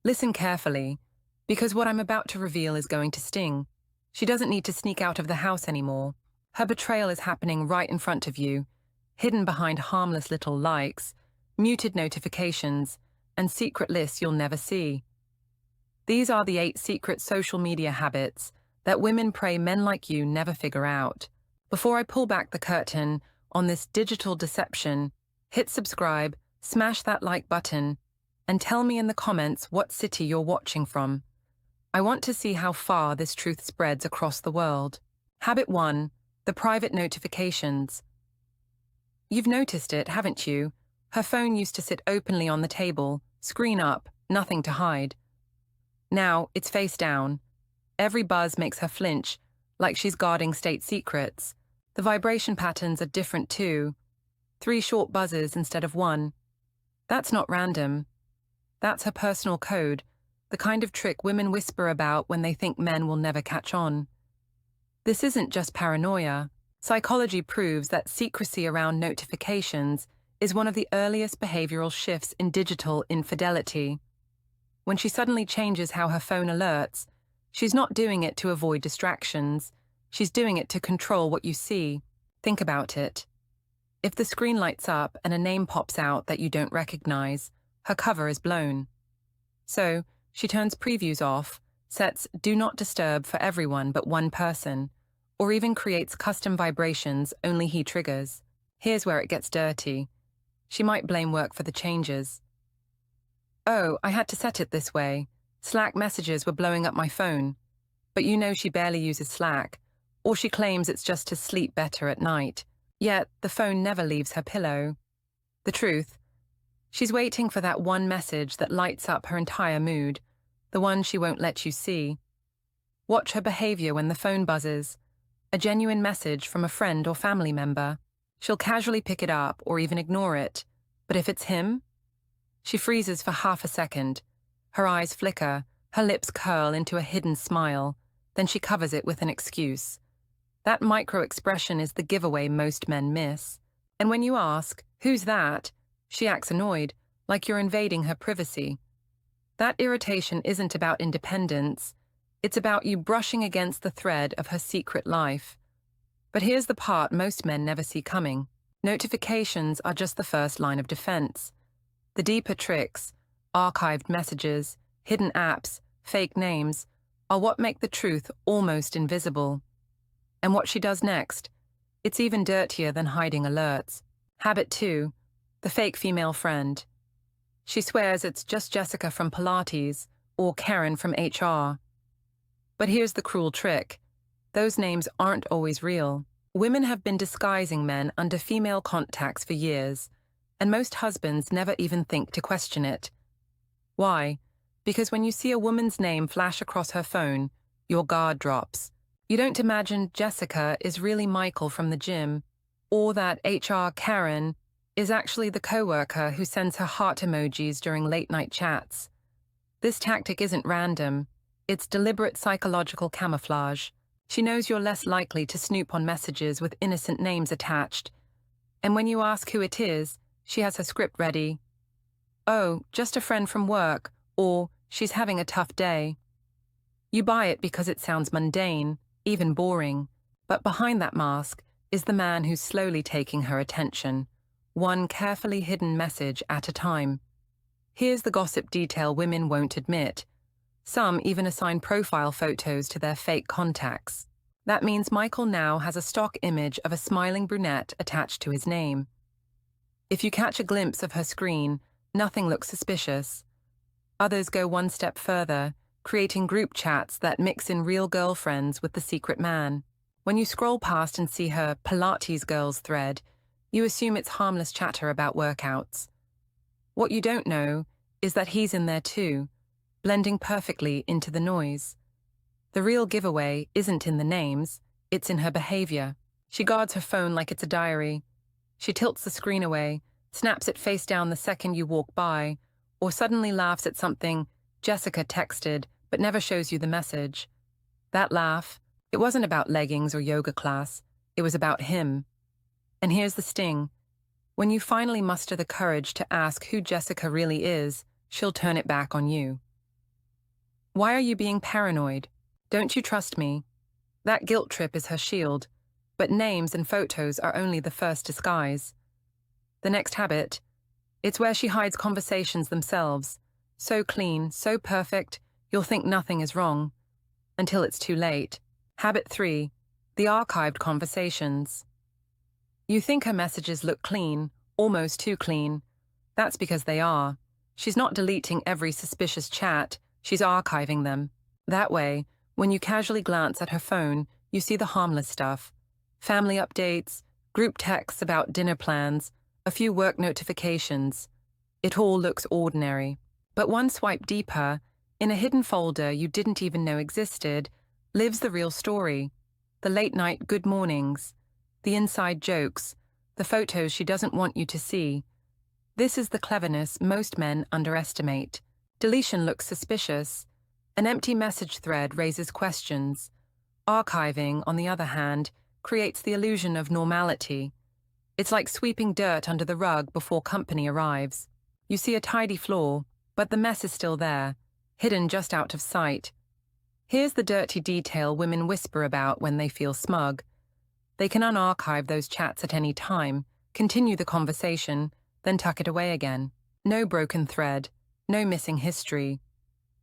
Listen carefully, because what I'm about to reveal is going to sting. She doesn't need to sneak out of the house anymore. Her betrayal is happening right in front of you, hidden behind harmless little likes, muted notifications, and secret lists you'll never see. These are the 8 secret social media habits that women pray men like you never figure out. Before I pull back the curtain on this digital deception, hit subscribe, smash that like button, and tell me in the comments what city you're watching from. I want to see how far this truth spreads across the world. Habit 1. The private notifications. You've noticed it, haven't you? Her phone used to sit openly on the table, screen up, nothing to hide. Now, it's face down. Every buzz makes her flinch, like she's guarding state secrets. The vibration patterns are different too. 3 short buzzes instead of 1. That's not random. That's her personal code, the kind of trick women whisper about when they think men will never catch on. This isn't just paranoia. Psychology proves that secrecy around notifications is one of the earliest behavioral shifts in digital infidelity. When she suddenly changes how her phone alerts, she's not doing it to avoid distractions. She's doing it to control what you see. Think about it. If the screen lights up and a name pops out that you don't recognize, her cover is blown. So, she turns previews off, sets Do Not Disturb for everyone but one person, or even creates custom vibrations only he triggers. Here's where it gets dirty. She might blame work for the changes. Oh, I had to set it this way. Slack messages were blowing up my phone. But you know she barely uses Slack, or she claims it's just to sleep better at night. Yet, the phone never leaves her pillow. The truth? She's waiting for that one message that lights up her entire mood, the one she won't let you see. Watch her behavior when the phone buzzes. A genuine message from a friend or family member. She'll casually pick it up or even ignore it. But if it's him? She freezes for half a second. Her eyes flicker, her lips curl into a hidden smile. Then she covers it with an excuse. That micro-expression is the giveaway most men miss. And when you ask, "Who's that?" she acts annoyed, like you're invading her privacy. That irritation isn't about independence. It's about you brushing against the thread of her secret life. But here's the part most men never see coming. Notifications are just the first line of defense. The deeper tricks, archived messages, hidden apps, fake names, are what make the truth almost invisible. And what she does next, it's even dirtier than hiding alerts. Habit 2. The fake female friend. She swears it's just Jessica from Pilates or Karen from HR. But here's the cruel trick. Those names aren't always real. Women have been disguising men under female contacts for years, and most husbands never even think to question it. Why? Because when you see a woman's name flash across her phone, your guard drops. You don't imagine Jessica is really Michael from the gym, or that HR Karen is actually the coworker who sends her heart emojis during late-night chats. This tactic isn't random. It's deliberate psychological camouflage. She knows you're less likely to snoop on messages with innocent names attached. And when you ask who it is, she has her script ready. Oh, just a friend from work, or she's having a tough day. You buy it because it sounds mundane, even boring. But behind that mask is the man who's slowly taking her attention, one carefully hidden message at a time. Here's the gossip detail women won't admit. Some even assign profile photos to their fake contacts. That means Michael now has a stock image of a smiling brunette attached to his name. If you catch a glimpse of her screen, nothing looks suspicious. Others go one step further, creating group chats that mix in real girlfriends with the secret man. When you scroll past and see her Pilates girls thread, you assume it's harmless chatter about workouts. What you don't know is that he's in there too, blending perfectly into the noise. The real giveaway isn't in the names, it's in her behavior. She guards her phone like it's a diary. She tilts the screen away, snaps it face down the second you walk by, or suddenly laughs at something Jessica texted but never shows you the message. That laugh, it wasn't about leggings or yoga class, it was about him. And here's the sting. When you finally muster the courage to ask who Jessica really is, she'll turn it back on you. Why are you being paranoid? Don't you trust me? That guilt trip is her shield, but names and photos are only the first disguise. The next habit, it's where she hides conversations themselves. So clean, so perfect, you'll think nothing is wrong. Until it's too late. Habit 3, the archived conversations. You think her messages look clean, almost too clean. That's because they are. She's not deleting every suspicious chat, she's archiving them. That way, when you casually glance at her phone, you see the harmless stuff. Family updates, group texts about dinner plans, a few work notifications. It all looks ordinary. But one swipe deeper, in a hidden folder you didn't even know existed, lives the real story. The late-night good mornings, the inside jokes, the photos she doesn't want you to see. This is the cleverness most men underestimate. Deletion looks suspicious. An empty message thread raises questions. Archiving, on the other hand, creates the illusion of normality. It's like sweeping dirt under the rug before company arrives. You see a tidy floor, but the mess is still there, hidden just out of sight. Here's the dirty detail women whisper about when they feel smug. They can unarchive those chats at any time, continue the conversation, then tuck it away again. No broken thread, no missing history.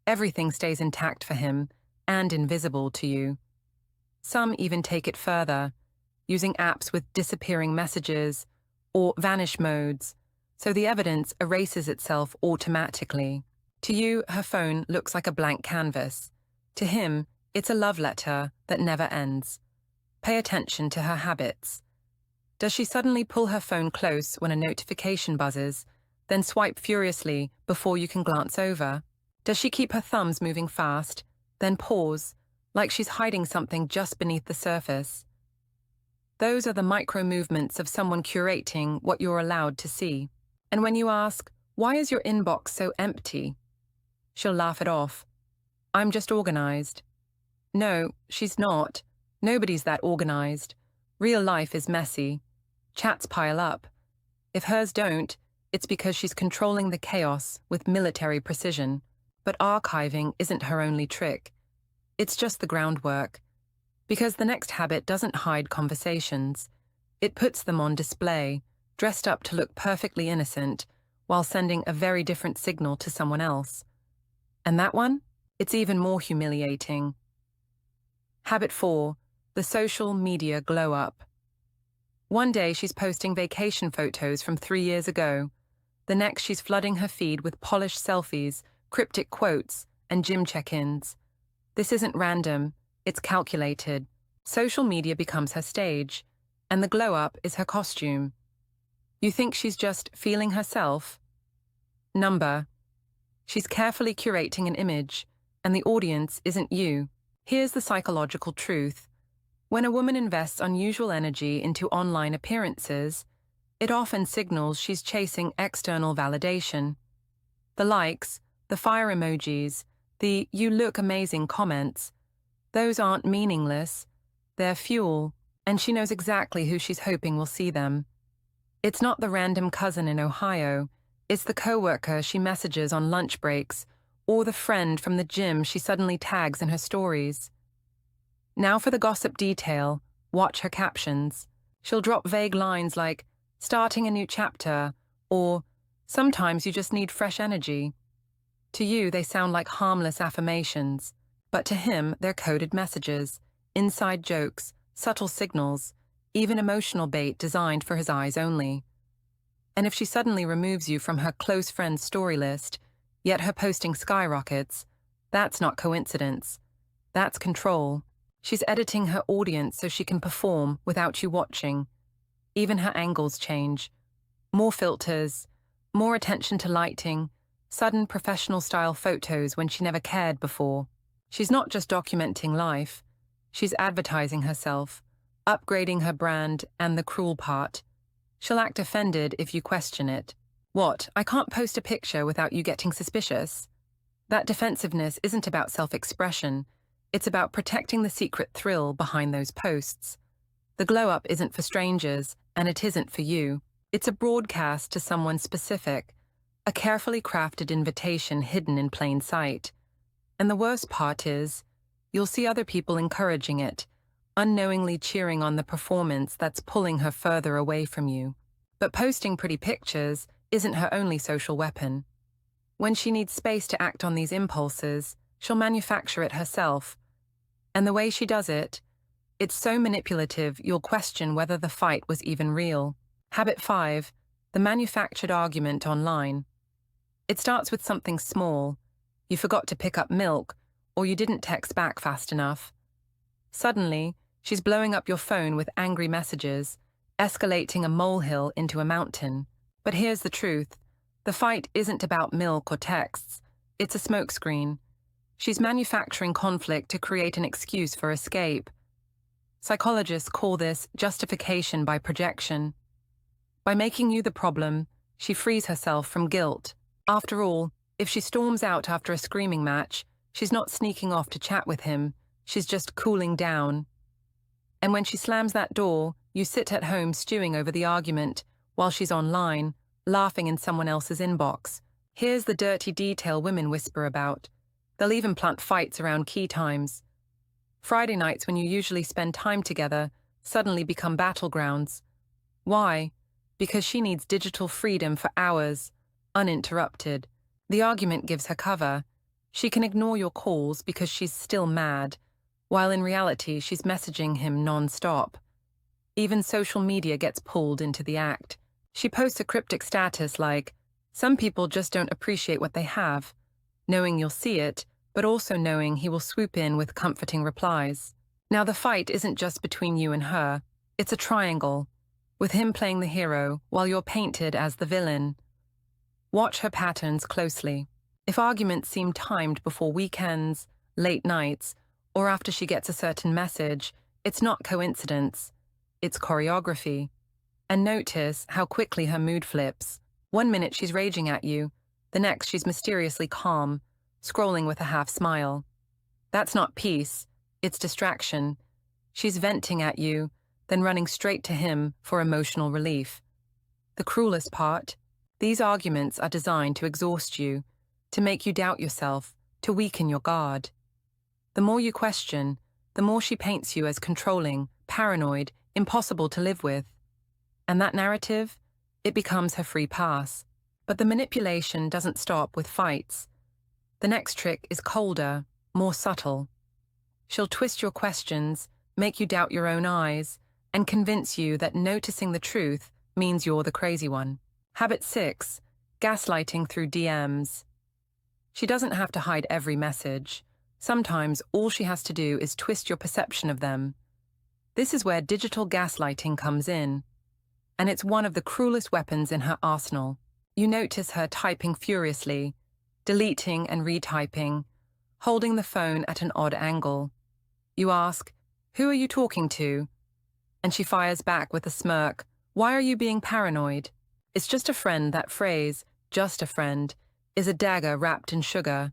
Everything stays intact for him, and invisible to you. Some even take it further, using apps with disappearing messages or vanish modes, so the evidence erases itself automatically. To you, her phone looks like a blank canvas. To him, it's a love letter that never ends. Pay attention to her habits. Does she suddenly pull her phone close when a notification buzzes, then swipe furiously before you can glance over? Does she keep her thumbs moving fast, then pause, like she's hiding something just beneath the surface? Those are the micro movements of someone curating what you're allowed to see. And when you ask, why is your inbox so empty? She'll laugh it off. I'm just organized. No, she's not. Nobody's that organized. Real life is messy. Chats pile up. If hers don't, it's because she's controlling the chaos with military precision. But archiving isn't her only trick. It's just the groundwork. Because the next habit doesn't hide conversations. It puts them on display, dressed up to look perfectly innocent, while sending a very different signal to someone else. And that one? It's even more humiliating. Habit 4, the social media glow-up. One day she's posting vacation photos from 3 years ago. The next she's flooding her feed with polished selfies, cryptic quotes, and gym check-ins. This isn't random, it's calculated. Social media becomes her stage, and the glow-up is her costume. You think she's just feeling herself? Number. She's carefully curating an image, and the audience isn't you. Here's the psychological truth. When a woman invests unusual energy into online appearances, it often signals she's chasing external validation. The likes, the fire emojis, the "you look amazing" comments, those aren't meaningless. They're fuel, and she knows exactly who she's hoping will see them. It's not the random cousin in Ohio. It's the coworker she messages on lunch breaks, or the friend from the gym she suddenly tags in her stories. Now for the gossip detail, watch her captions. She'll drop vague lines like, starting a new chapter, or sometimes you just need fresh energy. To you, they sound like harmless affirmations, but to him, they're coded messages, inside jokes, subtle signals, even emotional bait designed for his eyes only. And if she suddenly removes you from her close friends' story list, yet her posting skyrockets, that's not coincidence. That's control. She's editing her audience so she can perform without you watching. Even her angles change. More filters, more attention to lighting, sudden professional-style photos when she never cared before. She's not just documenting life. She's advertising herself, upgrading her brand, and the cruel part. She'll act offended if you question it. What, I can't post a picture without you getting suspicious? That defensiveness isn't about self-expression. It's about protecting the secret thrill behind those posts. The glow-up isn't for strangers, and it isn't for you. It's a broadcast to someone specific, a carefully crafted invitation hidden in plain sight. And the worst part is, you'll see other people encouraging it, unknowingly cheering on the performance that's pulling her further away from you. But posting pretty pictures isn't her only social weapon. When she needs space to act on these impulses, she'll manufacture it herself. And the way she does it, it's so manipulative you'll question whether the fight was even real. Habit 5, the manufactured argument online. It starts with something small. You forgot to pick up milk, or you didn't text back fast enough. Suddenly, she's blowing up your phone with angry messages, escalating a molehill into a mountain. But here's the truth. The fight isn't about milk or texts. It's a smokescreen. She's manufacturing conflict to create an excuse for escape. Psychologists call this justification by projection. By making you the problem, she frees herself from guilt. After all, if she storms out after a screaming match, she's not sneaking off to chat with him, she's just cooling down. And when she slams that door, you sit at home stewing over the argument, while she's online, laughing in someone else's inbox. Here's the dirty detail women whisper about. They'll even plant fights around key times. Friday nights, when you usually spend time together, suddenly become battlegrounds. Why? Because she needs digital freedom for hours, uninterrupted. The argument gives her cover. She can ignore your calls because she's still mad, while in reality she's messaging him non-stop. Even social media gets pulled into the act. She posts a cryptic status like, "Some people just don't appreciate what they have," knowing you'll see it, but also knowing he will swoop in with comforting replies. Now the fight isn't just between you and her, it's a triangle, with him playing the hero while you're painted as the villain. Watch her patterns closely. If arguments seem timed before weekends, late nights, or after she gets a certain message, it's not coincidence, it's choreography. And notice how quickly her mood flips. 1 minute she's raging at you, the next she's mysteriously calm, scrolling with a half smile. That's not peace, it's distraction. She's venting at you, then running straight to him for emotional relief. The cruelest part? These arguments are designed to exhaust you, to make you doubt yourself, to weaken your guard. The more you question, the more she paints you as controlling, paranoid, impossible to live with. And that narrative? It becomes her free pass. But the manipulation doesn't stop with fights. The next trick is colder, more subtle. She'll twist your questions, make you doubt your own eyes, and convince you that noticing the truth means you're the crazy one. Habit 6, gaslighting through DMs. She doesn't have to hide every message. Sometimes all she has to do is twist your perception of them. This is where digital gaslighting comes in. And it's one of the cruelest weapons in her arsenal. You notice her typing furiously, deleting and retyping, holding the phone at an odd angle. You ask, "Who are you talking to?" And she fires back with a smirk, "Why are you being paranoid?" It's just a friend. That phrase, "just a friend," is a dagger wrapped in sugar.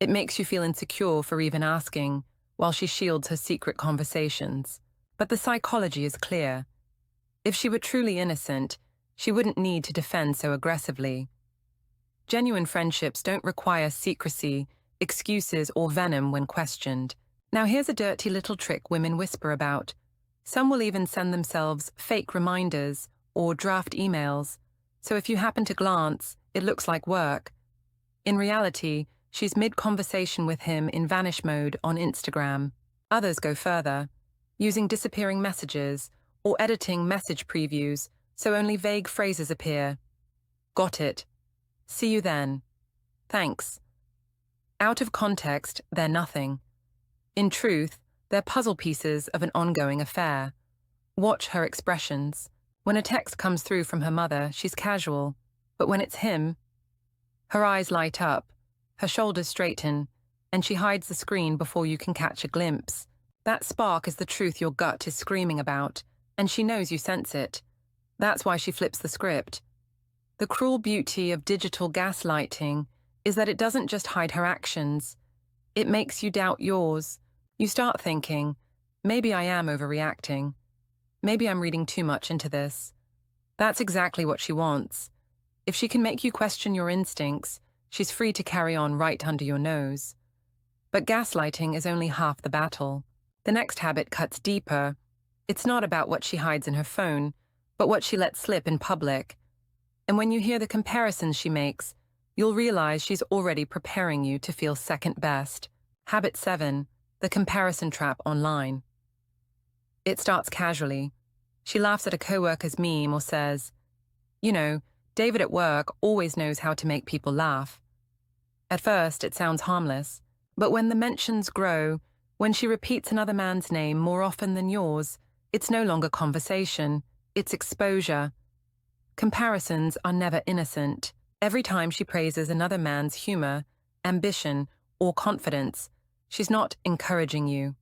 It makes you feel insecure for even asking, while she shields her secret conversations. But the psychology is clear. If she were truly innocent, she wouldn't need to defend so aggressively. Genuine friendships don't require secrecy, excuses, or venom when questioned. Now here's a dirty little trick women whisper about. Some will even send themselves fake reminders or draft emails, so if you happen to glance, it looks like work. In reality, she's mid-conversation with him in vanish mode on Instagram. Others go further, using disappearing messages or editing message previews so only vague phrases appear. Got it. See you then. Thanks. Out of context, they're nothing. In truth, they're puzzle pieces of an ongoing affair. Watch her expressions. When a text comes through from her mother, she's casual. But when it's him, her eyes light up, her shoulders straighten, and she hides the screen before you can catch a glimpse. That spark is the truth your gut is screaming about, and she knows you sense it. That's why she flips the script. The cruel beauty of digital gaslighting is that it doesn't just hide her actions. It makes you doubt yours. You start thinking, maybe I am overreacting. Maybe I'm reading too much into this. That's exactly what she wants. If she can make you question your instincts, she's free to carry on right under your nose. But gaslighting is only half the battle. The next habit cuts deeper. It's not about what she hides in her phone, but what she lets slip in public. And when you hear the comparisons she makes, you'll realize she's already preparing you to feel second best. Habit 7. The comparison trap online. It starts casually. She laughs at a coworker's meme or says, "You know, David at work always knows how to make people laugh." At first, it sounds harmless, but when the mentions grow, when she repeats another man's name more often than yours, it's no longer conversation, it's exposure. Comparisons are never innocent. Every time she praises another man's humor, ambition, or confidence, she's not encouraging you.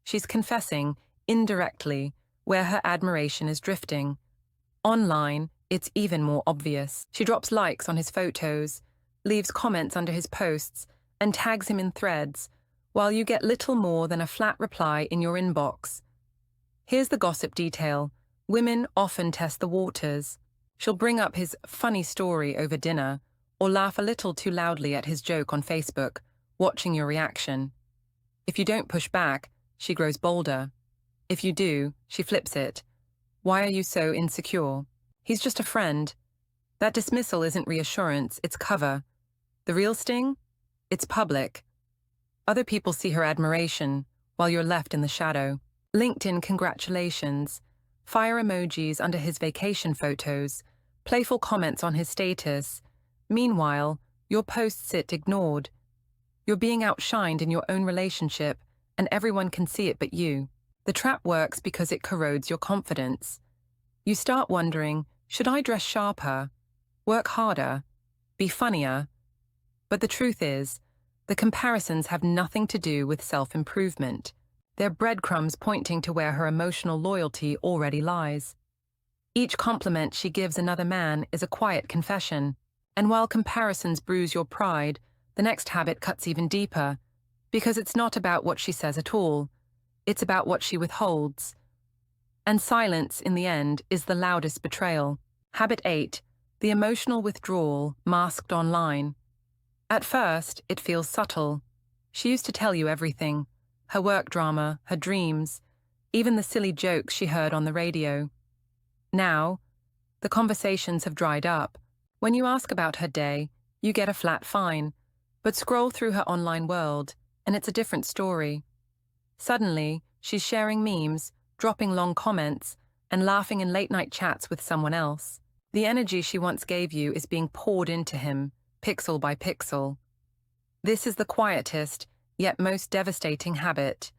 She's confessing, indirectly, where her admiration is drifting. Online, it's even more obvious. She drops likes on his photos, leaves comments under his posts, and tags him in threads, while you get little more than a flat reply in your inbox. Here's the gossip detail. Women often test the waters. She'll bring up his funny story over dinner, or laugh a little too loudly at his joke on Facebook, watching your reaction. If you don't push back, she grows bolder. If you do, she flips it. "Why are you so insecure? He's just a friend." That dismissal isn't reassurance, it's cover. The real sting? It's public. Other people see her admiration, while you're left in the shadow. LinkedIn congratulations, fire emojis under his vacation photos, playful comments on his status. Meanwhile, your posts sit ignored. You're being outshined in your own relationship, and everyone can see it but you. The trap works because it corrodes your confidence. You start wondering, should I dress sharper, work harder, be funnier? But the truth is, the comparisons have nothing to do with self-improvement. They're breadcrumbs pointing to where her emotional loyalty already lies. Each compliment she gives another man is a quiet confession. And while comparisons bruise your pride, the next habit cuts even deeper, because it's not about what she says at all. It's about what she withholds. And silence, in the end, is the loudest betrayal. Habit 8. The emotional withdrawal masked online. At first, it feels subtle. She used to tell you everything. Her work drama, her dreams, even the silly jokes she heard on the radio. Now, the conversations have dried up. When you ask about her day, you get a flat fine. But scroll through her online world, and it's a different story. Suddenly, she's sharing memes, dropping long comments, and laughing in late-night chats with someone else. The energy she once gave you is being poured into him, pixel by pixel. This is the quietest, yet most devastating habit: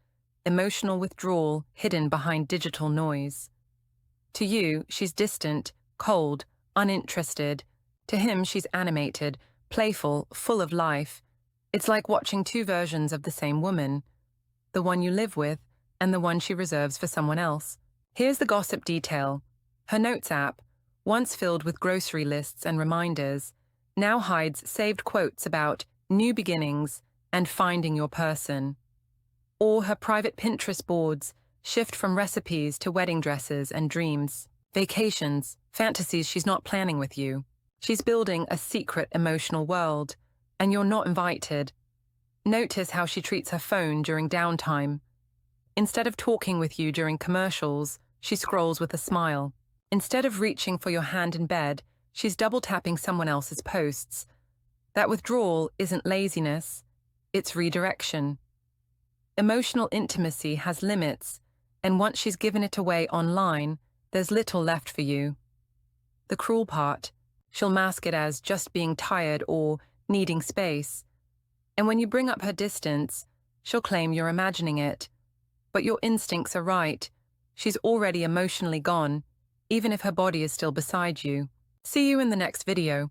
emotional withdrawal hidden behind digital noise. To you, she's distant, cold, uninterested. To him, she's animated, playful, full of life. It's like watching two versions of the same woman, the one you live with and the one she reserves for someone else. Here's the gossip detail. Her Notes app, once filled with grocery lists and reminders, now hides saved quotes about new beginnings and finding your person. Or her private Pinterest boards shift from recipes to wedding dresses and dreams, vacations, fantasies she's not planning with you. She's building a secret emotional world, and you're not invited. Notice how she treats her phone during downtime. Instead of talking with you during commercials, she scrolls with a smile. Instead of reaching for your hand in bed, she's double-tapping someone else's posts. That withdrawal isn't laziness, it's redirection. Emotional intimacy has limits, and once she's given it away online, there's little left for you. The cruel part, she'll mask it as just being tired or needing space. And when you bring up her distance, she'll claim you're imagining it. But your instincts are right. She's already emotionally gone, even if her body is still beside you. See you in the next video.